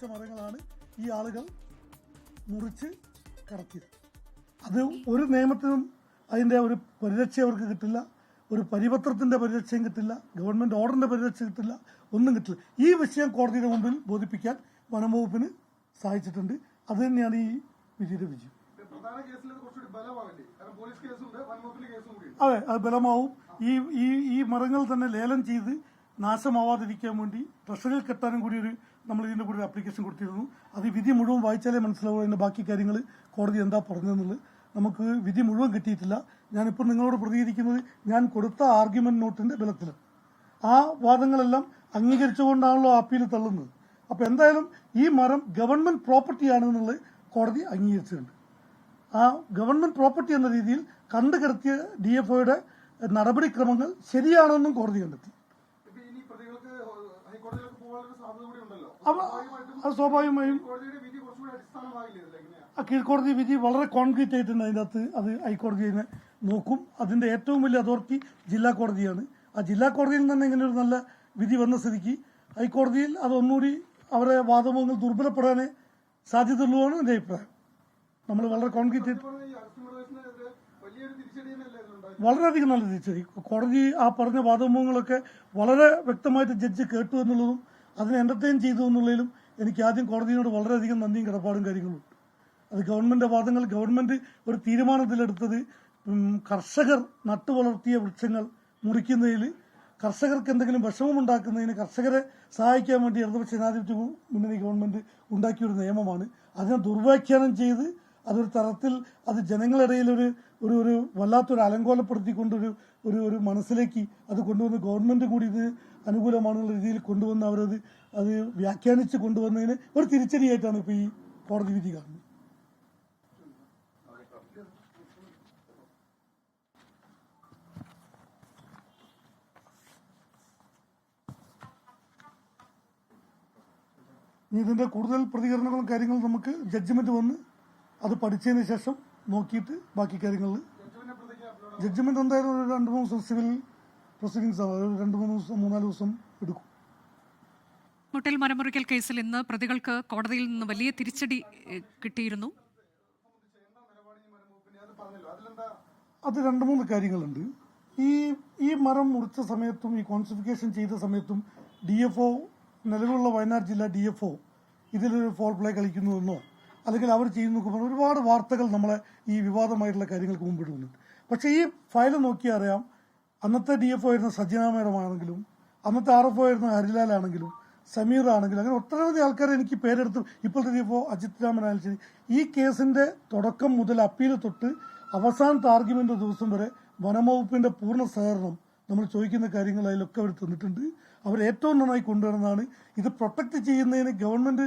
വെച്ച മരങ്ങളാണ് ഈ ആളുകൾ മുറിച്ച് കടത്തിയത്. അത് ഒരു നിയമത്തിനും അതിൻ്റെ ഒരു പരിരക്ഷ അവർക്ക് കിട്ടില്ല, ഒരു പരിപത്രത്തിൻ്റെ പരിരക്ഷയും കിട്ടില്ല, ഗവൺമെൻറ് ഓർഡറിൻ്റെ പരിരക്ഷ കിട്ടില്ല, ഒന്നും കിട്ടില്ല. ഈ വിഷയം കോടതിയുടെ മുമ്പിൽ ബോധിപ്പിക്കാൻ വനംവകുപ്പിന് സാധിച്ചിട്ടുണ്ട്. അത് തന്നെയാണ് ഈ വിധിയുടെ വിജയം. അതെ, അത് ബലമാവും. ഈ മരങ്ങൾ തന്നെ ലേലം ചെയ്ത് നാശമാവാതിരിക്കാൻ വേണ്ടി ട്രഷറിയിൽ കെട്ടാനും കൂടി നമ്മൾ ഇതിൻ്റെ കൂടി ഒരു ആപ്ലിക്കേഷൻ കൊടുത്തിരുന്നു. അത് വിധി മുഴുവൻ വായിച്ചാലേ മനസ്സിലാവും അതിൻ്റെ ബാക്കി കാര്യങ്ങൾ കോടതി എന്താ പറഞ്ഞതെന്നുള്ളത്. നമുക്ക് വിധി മുഴുവൻ കിട്ടിയിട്ടില്ല. ഞാനിപ്പോൾ നിങ്ങളോട് പ്രതികരിക്കുന്നത് ഞാൻ കൊടുത്ത ആർഗ്യുമെന്റ് നോട്ടിന്റെ ബലത്തിൽ. ആ വാദങ്ങളെല്ലാം അംഗീകരിച്ചുകൊണ്ടാണല്ലോ അപ്പീൽ തള്ളുന്നത്. അപ്പോൾ എന്തായാലും ഈ മരം ഗവൺമെന്റ് പ്രോപ്പർട്ടിയാണെന്നുള്ളത് കോടതി അംഗീകരിച്ചിട്ടുണ്ട്. ആ ഗവൺമെന്റ് പ്രോപ്പർട്ടി എന്ന രീതിയിൽ കണ്ടുകിടത്തിയ DFOയുടെ നടപടിക്രമങ്ങൾ ശരിയാണെന്നും കോടതി കണ്ടെത്തി. അത് സ്വാഭാവികമായും കീഴ്ക്കോടതി വിധി വളരെ കോൺക്രീറ്റ് ആയിട്ടുണ്ട്. അതിൻ്റെ അകത്ത് അത് ഹൈക്കോടതിയെ നോക്കും. അതിന്റെ ഏറ്റവും വലിയ അതോറിറ്റി ജില്ലാ കോടതിയാണ്. ആ ജില്ലാ കോടതിയിൽ തന്നെ ഇങ്ങനെ ഒരു നല്ല വിധി വന്ന സ്ഥിതിക്ക് ഹൈക്കോടതിയിൽ അതൊന്നുകൂടി അവരെ വാദമുഖങ്ങൾ ദുർബലപ്പെടാനേ സാധ്യതയുള്ളതാണ് എൻ്റെ അഭിപ്രായം. നമ്മൾ വളരെ കോൺക്രീറ്റ് വളരെയധികം നല്ല തിരിച്ചടി. കോടതി ആ പറഞ്ഞ വാദമുഖങ്ങളൊക്കെ വളരെ വ്യക്തമായിട്ട് ജഡ്ജ് കേട്ടു എന്നുള്ളതും അതിനെ എന്റർടൈൻ ചെയ്തു എന്നുള്ളതിലും എനിക്ക് ആദ്യം കോടതിയോട് വളരെയധികം നന്ദിയും കടപ്പാടും കാര്യങ്ങളും. അത് ഗവൺമെന്റ് വാദങ്ങൾ ഗവൺമെന്റ് ഒരു തീരുമാനത്തിലെടുത്തത് കർഷകർ നട്ടുവളർത്തിയ വൃക്ഷങ്ങൾ മുറിക്കുന്നതിൽ കർഷകർക്ക് എന്തെങ്കിലും വിഷമമുണ്ടാക്കുന്നതിന് കർഷകരെ സഹായിക്കാൻ വേണ്ടി ഇടതുപക്ഷ ജനാധിപത്യ മുന്നണി ഗവൺമെന്റ് ഉണ്ടാക്കിയൊരു നിയമമാണ്. അതിനെ ദുർവ്യാഖ്യാനം ചെയ്ത് അതൊരു തരത്തിൽ അത് ജനങ്ങളിടയിൽ ഒരു വല്ലാത്തൊരു അലങ്കോലപ്പെടുത്തിക്കൊണ്ട് ഒരു മനസ്സിലേക്ക് അത് കൊണ്ടുവന്ന് ഗവൺമെന്റ് കൂടി ഇത് അനുകൂലമാണെന്നുള്ള രീതിയിൽ കൊണ്ടുവന്ന് അവരത് വ്യാഖ്യാനിച്ച് കൊണ്ടുവന്നതിന് ഒരു തിരിച്ചടിയായിട്ടാണ് ഇപ്പോൾ ഈ കോടതി വിധി കാണുന്നത്. ഇതിന്റെ കൂടുതൽ പ്രതികരണങ്ങളും കാര്യങ്ങളും നമുക്ക് ജഡ്ജ്മെന്റ് വന്ന് അത് പഠിച്ചതിന് ശേഷം നോക്കിയിട്ട് ബാക്കി കാര്യങ്ങളിൽ ജഡ്ജ്മെന്റ് എന്തായാലും ഒരു 2-3 ദിവസം സിവിൽ പ്രൊസീഡിങ്സ് ആവും. 2-3 ദിവസം 3-4 ദിവസം എടുക്കും. മുട്ടൽ മരമുറിക്കൽ കേസിൽ ഇന്ന് പ്രതികൾക്ക് കോടതിയിൽ നിന്ന് വലിയ തിരിച്ചടി കിട്ടിയിരുന്നു. അത് 2-3 കാര്യങ്ങളുണ്ട്. ഈ മരം മുറിച്ച സമയത്തും ഈ കോൺസിഫിക്കേഷൻ ചെയ്ത സമയത്തും DFO നിലവിലുള്ള വയനാട് ജില്ലാ DFO ഇതിലൊരു ഫോൾ പ്ലേ കളിക്കുന്നുവെന്നോ അല്ലെങ്കിൽ അവർ ചെയ്യുന്ന ഒരുപാട് വാർത്തകൾ നമ്മളെ ഈ വിവാദമായിട്ടുള്ള കാര്യങ്ങൾക്ക് മുമ്പിടുന്നുണ്ട്. പക്ഷേ ഈ ഫയൽ നോക്കിയാൽ അറിയാം, അന്നത്തെ DFO ആയിരുന്ന സജ്ജന മേഡമാണെങ്കിലും അന്നത്തെ RFO ആയിരുന്ന ഹരിലാൽ ആണെങ്കിലും സമീർ ആണെങ്കിലും അങ്ങനെ ഒട്ടനവധി ആൾക്കാരെ എനിക്ക് പേരെടുത്ത് ഇപ്പോഴത്തെ DFO അജിത് രാമനായാലും ശരി ഈ കേസിന്റെ തുടക്കം മുതൽ അപ്പീൽ തൊട്ട് അവസാനത്തെ ആർഗ്യുമെന്റ് ദിവസം വരെ വനംവകുപ്പിന്റെ പൂർണ്ണ സഹകരണം നമ്മൾ ചോദിക്കുന്ന കാര്യങ്ങൾ അതിലൊക്കെ അവർ തന്നിട്ടുണ്ട്. അവർ ഏറ്റവും നന്നായി കൊണ്ടുവരുന്നതാണ്. ഇത് പ്രൊട്ടക്ട് ചെയ്യുന്നതിന് ഗവൺമെന്റ്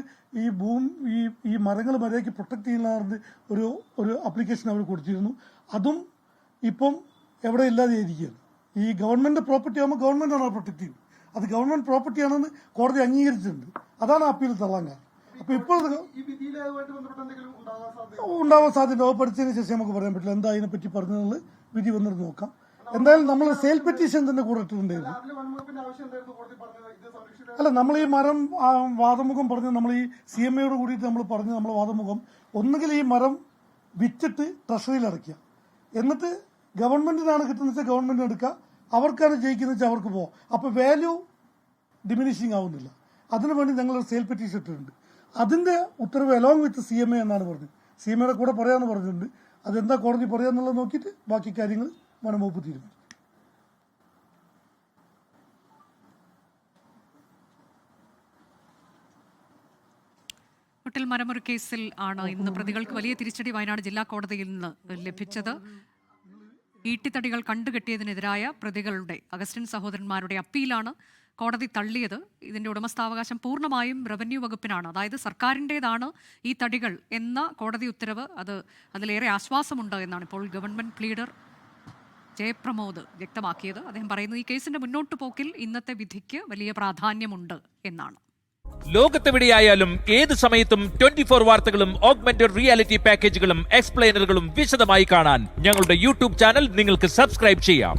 ഈ മരങ്ങൾ മര്യാദയ്ക്ക് പ്രൊട്ടക്ട് ചെയ്യുന്ന ഒരു ആപ്ലിക്കേഷൻ അവർ കൊടുത്തിരുന്നു. അതും ഇപ്പം എവിടെ ഇല്ലാതെ ഇരിക്കുകയാണ്. ഈ ഗവൺമെന്റ് പ്രോപ്പർട്ടി ആകുമ്പോൾ ഗവൺമെന്റ് ആണ് പ്രൊട്ടക്ട് ചെയ്യുന്നത്. അത് ഗവൺമെന്റ് പ്രോപ്പർട്ടി ആണെന്ന് കോടതി അംഗീകരിച്ചിട്ടുണ്ട്. അതാണ് അപ്പീൽ തള്ളാൻ കാരണം. അപ്പൊ ഇപ്പോൾ ഉണ്ടാവാൻ സാധ്യത പഠിച്ചതിന് ശേഷം നമുക്ക് പറയാൻ പറ്റില്ല. എന്താ അതിനെപ്പറ്റി പറഞ്ഞതെന്നുള്ളത് വിധി വന്നിട്ട് നോക്കാം. എന്തായാലും നമ്മൾ സെയിൽ പെറ്റീഷൻ തന്നെ കൂടെ ഇട്ടിട്ടുണ്ടായിരുന്നു. അല്ല, നമ്മൾ ഈ മരം വാദമുഖം പറഞ്ഞ് നമ്മൾ ഈ CMAയോട് കൂടിയിട്ട് നമ്മൾ പറഞ്ഞ് നമ്മൾ വാദമുഖം ഒന്നുകിൽ ഈ മരം വിറ്റിട്ട് ട്രഷറിയിൽ അടയ്ക്കുക, എന്നിട്ട് ഗവൺമെന്റിനാണ് കിട്ടുന്ന വെച്ചാൽ ഗവൺമെന്റിന് എടുക്കുക, അവർക്കാണ് ജയിക്കുന്ന വെച്ചാൽ അവർക്ക് പോവാം. അപ്പൊ വാല്യൂ ഡിമിനിഷിങ് ആവുന്നില്ല. അതിനുവേണ്ടി ഞങ്ങൾ ഒരു സെയിൽ പെറ്റീഷൻ ഇട്ടിട്ടുണ്ട്. അതിന്റെ ഉത്തരവ് അലോങ് വിത്ത് CMA എന്നാണ് പറഞ്ഞത്. CMAയുടെ കൂടെ പറയാമെന്ന് പറഞ്ഞിട്ടുണ്ട്. അതെന്താ കോടതി പറയാന്നുള്ളത് നോക്കിയിട്ട് ബാക്കി കാര്യങ്ങൾ വനംവകുപ്പ് തീരുമാനിക്കും. മുട്ടൽ മരമുറി കേസിൽ ആണ് ഇന്ന് പ്രതികൾക്ക് വലിയ തിരിച്ചടി വയനാട് ജില്ലാ കോടതിയിൽ നിന്ന് ലഭിച്ചത്. ഈട്ടിത്തടികൾ കണ്ടുകെട്ടിയതിനെതിരായ പ്രതികളുടെ അഗസ്റ്റിൻ സഹോദരന്മാരുടെ അപ്പീലാണ് കോടതി തള്ളിയത്. ഇതിന്റെ ഉടമസ്ഥാവകാശം പൂർണ്ണമായും റവന്യൂ വകുപ്പിനാണ്, അതായത് സർക്കാരിൻ്റെതാണ് ഈ തടികൾ എന്ന കോടതി ഉത്തരവ്. അതിലേറെ ആശ്വാസമുണ്ട് എന്നാണ് ഇപ്പോൾ ഗവൺമെന്റ് പ്ലീഡർ ജയപ്രമോദ് വ്യക്തമാക്കിയത്. അദ്ദേഹം പറയുന്നത് ഈ കേസിന്റെ മുന്നോട്ട് പോക്കിൽ ഇന്നത്തെ വിധിക്ക് വലിയ പ്രാധാന്യമുണ്ട് എന്നാണ്. ലോകത്തെവിടെയായാലും ഏത് സമയത്തും 24 വാർത്തകളും ഓഗ്മെന്റഡ് റിയാലിറ്റി പാക്കേജുകളും എക്സ്പ്ലെയിനറുകളും വിശദമായി കാണാൻ ഞങ്ങളുടെ യൂട്യൂബ് ചാനൽ നിങ്ങൾക്ക് സബ്സ്ക്രൈബ് ചെയ്യാം.